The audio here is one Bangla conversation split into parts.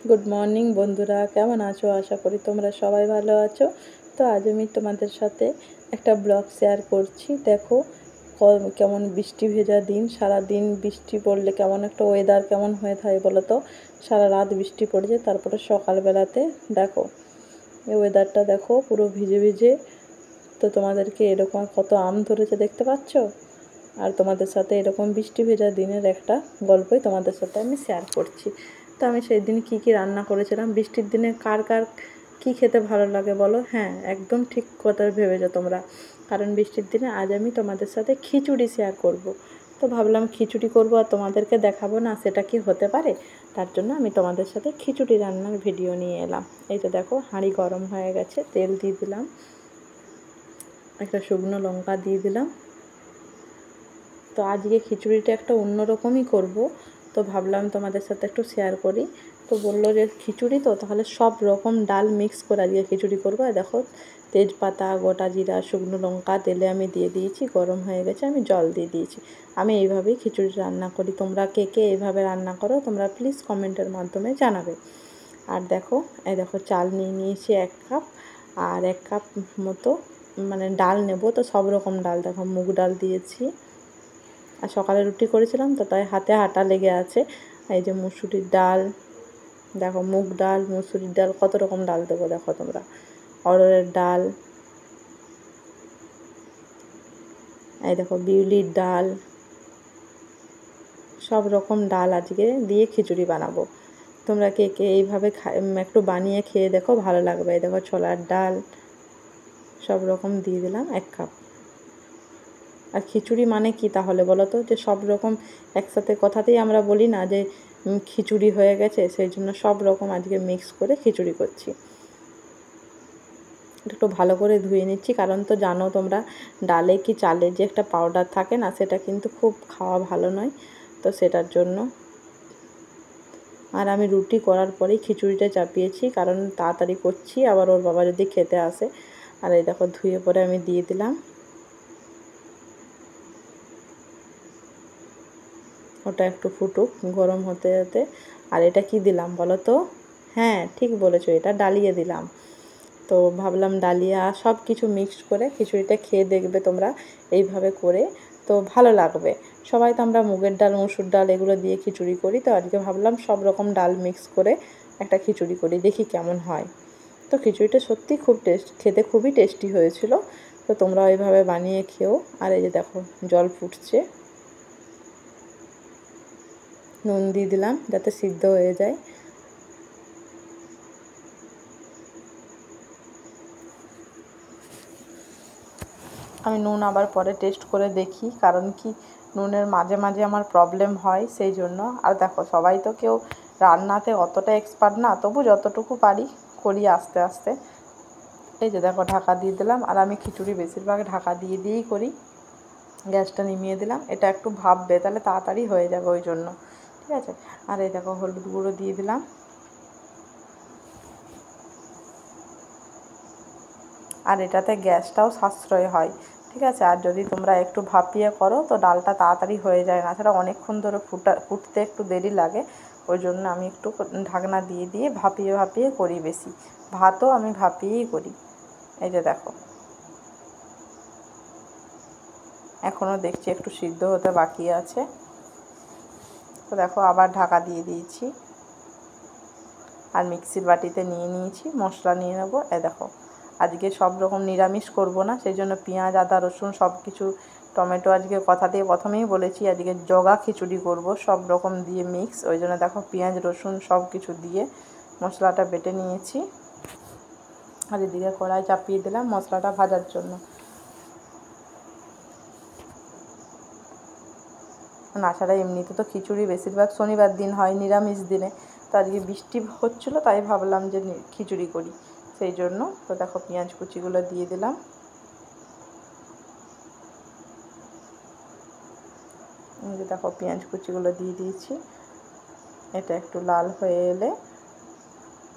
গুড মর্নিং বন্ধুরা, কেমন আছো? আশা করি তোমরা সবাই ভালো আছো। তো আজ আমি তোমাদের সাথে একটা ব্লগ শেয়ার করছি। দেখো কেমন বৃষ্টি ভেজা দিন, সারা দিন বৃষ্টি পড়লে কেমন একটা ওয়েদার কেমন হয়ে থাকে বলো তো। সারা রাত বৃষ্টি পড়েছে, তারপরে সকালবেলাতে দেখো এই ওয়েদারটা দেখো পুরো ভিজে ভিজে। তো তোমাদেরকে এরকম কত আম ধরেছে দেখতে পাচ্ছ। আর তোমাদের সাথে এরকম বৃষ্টি ভেজা দিনের একটা গল্পই তোমাদের সাথে আমি শেয়ার করছি। তো আমি সেই দিন কী কী রান্না করেছিলাম, বৃষ্টির দিনে কার কার কী খেতে ভালো লাগে বলো? হ্যাঁ, একদম ঠিক কথা ভেবেছো তোমরা, কারণ বৃষ্টির দিনে আজ আমি তোমাদের সাথে খিচুড়ি শেয়ার করব। তো ভাবলাম খিচুড়ি করব আর তোমাদেরকে দেখাবো না, সেটা কি হতে পারে। তার জন্য আমি তোমাদের সাথে খিচুড়ি রান্নার ভিডিও নিয়ে এলাম। এই তো দেখো হাঁড়ি গরম হয়ে গেছে, তেল দিয়ে দিলাম, একটা শুকনো লঙ্কা দিয়ে দিলাম। তো আজকে খিচুড়িটা একটা অন্যরকমই করব, তো ভাবলাম তোমাদের সাথে একটু শেয়ার করি। তো বললো যে খিচুড়ি তো তাহলে সব রকম ডাল মিক্স করে আজকে খিচুড়ি করবো। আর দেখো তেজপাতা, গোটা জিরা, শুকনো লঙ্কা তেলে আমি দিয়ে দিয়েছি, গরম হয়ে গেছে, আমি জল দিয়ে দিয়েছি। আমি এইভাবেই খিচুড়ি রান্না করি। তোমরা কে কে এইভাবে রান্না করো তোমরা প্লিজ কমেন্টের মাধ্যমে জানাবে। আর দেখো এই দেখো চাল নিয়ে নিয়েছি 1 কাপ, আর 1 কাপ মতো মানে ডাল নেব। তো সব রকম ডাল, দেখো মুগ ডাল দিয়েছি, আর সকালে রুটি করেছিলাম তো তাই হাতে আটা লেগে আছে। এই যে মুসুরির ডাল, দেখো মুগ ডাল, মুসুরির ডাল, কত রকম ডাল দেবো দেখো তোমরা, অড়হরের ডাল, এই দেখো বিউলির ডাল, সব রকম ডাল আজকে দিয়ে খিচুড়ি বানাবো। তোমরা কে কে এইভাবে একটু বানিয়ে খেয়ে দেখো, ভালো লাগবে। এই দেখো ছোলার ডাল, সব রকম দিয়ে দিলাম 1 কাপ। আর খিচুড়ি মানে কি তাহলে বলো তো, যে সব রকম একসাথে, কথাতেই আমরা বলি না যে খিচুড়ি হয়ে গেছে, সেই জন্য সব রকম আজকে মিক্স করে খিচুড়ি করছি। একটু ভালো করে ধুয়ে নিচ্ছি, কারণ তো জানো তোমরা ডালে কি চালে যে একটা পাউডার থাকে না, সেটা কিন্তু খুব খাওয়া ভালো নয়, তো সেটার জন্য। আর আমি রুটি করার পরেই খিচুড়িটা চাপিয়েছি, কারণ তাড়াতাড়ি করছি, আবার ওর বাবা যদি খেতে আসে। আর এই দেখো ধুয়ে পরে আমি দিয়ে দিলাম, ওটা একটু ফুটুক গরম হতে হতে। আর এটা কি দিলাম বলো তো? হ্যাঁ ঠিক বলেছো, এটা ডালিয়ে দিলাম। তো ভাবলাম ডালিয়া সব কিছু মিক্সড করে খিচুড়িটা খেয়ে দেখবে তোমরা এইভাবে করে, তো ভালো লাগবে। সবাই তো আমরা মুগের ডাল, মসুর ডাল এগুলো দিয়ে খিচুড়ি করি, তো আজকে ভাবলাম সব রকম ডাল মিক্স করে একটা খিচুড়ি করি, দেখি কেমন হয়। তো খিচুড়িটা সত্যি খুব খেতে খুবই টেস্টি হয়েছিল। তো তোমরা ওইভাবে বানিয়ে খেও। আর এই যে দেখো জল ফুটছে, নুন দিয়ে দিলাম যাতে সিদ্ধ হয়ে যায়। আমি নুন আবার পরে টেস্ট করে দেখি, কারণ কি নুনের মাঝে মাঝে আমার প্রবলেম হয়, সেই জন্য। আর দেখো সবাই তো কেউ রান্নাতে অতটা এক্সপার্ট না, তবু যতটুকু পারি করি আস্তে আস্তে। এই যে দেখো ঢাকা দিয়ে দিলাম, আর আমি খিচুড়ি বেশিরভাগ ঢাকা দিয়ে দিয়েই করি। গ্যাসটা নিভিয়ে দিলাম, এটা একটু ভাববে তাহলে তাড়াতাড়ি হয়ে যাবে, ওই জন্য। ঠিক আছে। আর এই দেখো হলুদ গুঁড়ো দিয়ে দিলাম, আর এটাতে গ্যাসটাও সাশ্রয় হয়। ঠিক আছে। আর যদি তোমরা একটু ভাপিয়ে করো তো ডালটা তাড়াতাড়ি হয়ে যায় না, সেটা অনেকক্ষণ ধরে ফুটতে একটু দেরি লাগে। ওই জন্য আমি একটু ঢাকনা দিয়ে দিয়ে ভাপিয়ে ভাপিয়ে করি বেশি। ভাতও আমি ভাপিয়েই করি। এই যে দেখো এখনও দেখছি একটু সিদ্ধ হতে বাকি আছে। তো দেখো আবার ঢাকা দিয়ে দিয়েছি, আর মিক্সির বাটিতে নিয়ে নিয়েছি, মশলা নিয়ে নেবো। দেখো আজকে সব রকম নিরামিষ করব না, সেই জন্য পেঁয়াজ, আদা, রসুন সব কিছু, টমেটো, আজকে কথা দিয়ে প্রথমেই বলেছি আজকে জগা খিচুড়ি করব, সব রকম দিয়ে মিক্স। ওই জন্য দেখো পেঁয়াজ, রসুন সব কিছু দিয়ে মশলাটা বেটে নিয়েছি। আর এদিকে কড়াই চাপিয়ে দিলাম মশলাটা ভাজার জন্য। তাছাড়া এমনিতে তো খিচুড়ি বেশিরভাগ শনিবার দিন হয়, নিরামিষ দিনে। তো আজকে বৃষ্টি হচ্ছিলো তাই ভাবলাম যে খিচুড়ি করি, সেই জন্য। তো দেখো পেঁয়াজ কুচিগুলো দিয়ে দিলাম, এই যে দেখো পেঁয়াজ কুচিগুলো দিয়ে দিয়েছি। এটা একটু লাল হয়ে এলে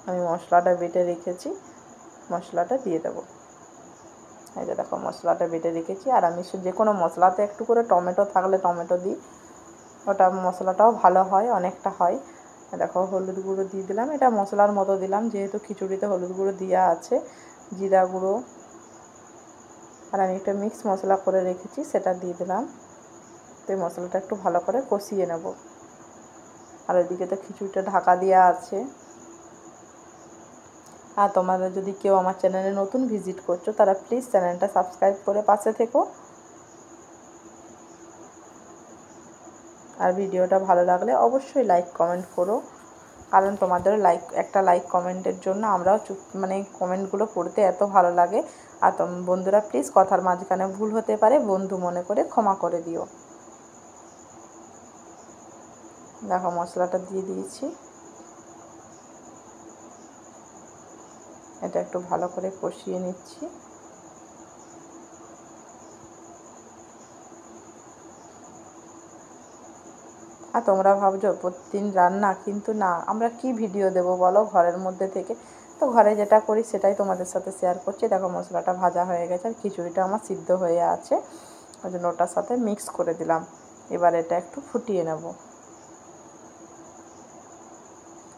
আমি মশলাটা বেটে রেখেছি, মশলাটা দিয়ে দেবো। এই যে দেখো মশলাটা বেটে রেখেছি, আর আমি যে কোনো মশলাতে একটু করে টমেটো থাকলে টমেটো দিই। ওটা মশলাটাও ভালো হয়, অনেকটা হয়। দেখো হলুদ গুঁড়ো দিয়ে দিলাম, এটা মশলার মতো দিলাম যেহেতু খিচুড়িতে হলুদ গুঁড়ো দেওয়া আছে। জিরা গুঁড়ো, আর আমি একটা মিক্স মশলা করে রেখেছি সেটা দিয়ে দিলাম। তো এই মশলাটা একটু ভালো করে কষিয়ে নেব। আর ওইদিকে তো খিচুড়িটা ঢাকা দেওয়া আছে। আর তোমাদের যদি কেউ আমার চ্যানেলে নতুন ভিজিট করছো তারা প্লিজ চ্যানেলটা সাবস্ক্রাইব করে পাশে থেকো। আর ভিডিওটা ভালো লাগলে অবশ্যই লাইক কমেন্ট করো, কারণ তোমাদের একটা লাইক কমেন্টের জন্য আমরাও কমেন্টগুলো পড়তে এত ভালো লাগে। আর বন্ধুরা প্লিজ কথার মাঝখানে ভুল হতে পারে, বন্ধু মনে করে ক্ষমা করে দিও। দেখো মশলাটা দিয়ে দিয়েছি, এটা একটু ভালো করে কষিয়ে নিচ্ছি। আর তোমরা ভাবছো প্রতিদিন রান্না, কিন্তু না, আমরা কি ভিডিও দেব বলো ঘরের মধ্যে থেকে। তো ঘরে যেটা করি সেটাই তোমাদের সাথে শেয়ার করছি। দেখো মশলাটা ভাজা হয়ে গেছে আর খিচুড়িটা আমার সিদ্ধ হয়ে আছে, ওই জন্য ওটার সাথে মিক্স করে দিলাম। এবার এটা একটু ফুটিয়ে নেব।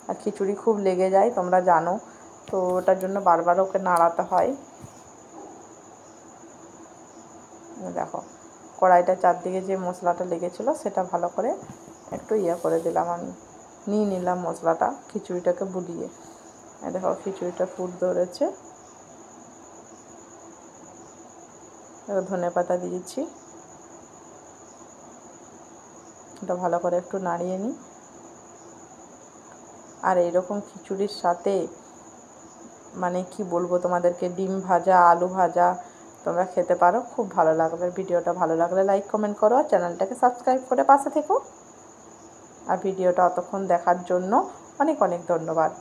আর খিচুড়ি খুব লেগে যায় তোমরা জানো, তো ওটার জন্য বারবার ওকে নাড়াতে হয়। দেখো কড়াইটা চারদিকে যে মশলাটা লেগেছিলো সেটা ভালো করে একটু করে দিলাম, আমি নিয়ে নিলাম মশলাটা খিচুড়িটাকে বুলিয়ে। দেখো খিচুড়িটা ফুট ধরেছে। ধনেপাতা দিয়েছি, এটা ভালো করে একটু নাড়িয়ে নিই। আর এইরকম খিচুড়ির সাথে কি বলবো তোমাদেরকে, ডিম ভাজা, আলু ভাজা তোমরা খেতে পারো, খুব ভালো লাগবে। ভিডিওটা ভালো লাগলে লাইক কমেন্ট করো, আর চ্যানেলটাকে সাবস্ক্রাইব করে পাশে থেকো। আর ভিডিওটা অতক্ষণ দেখার জন্য অনেক অনেক ধন্যবাদ।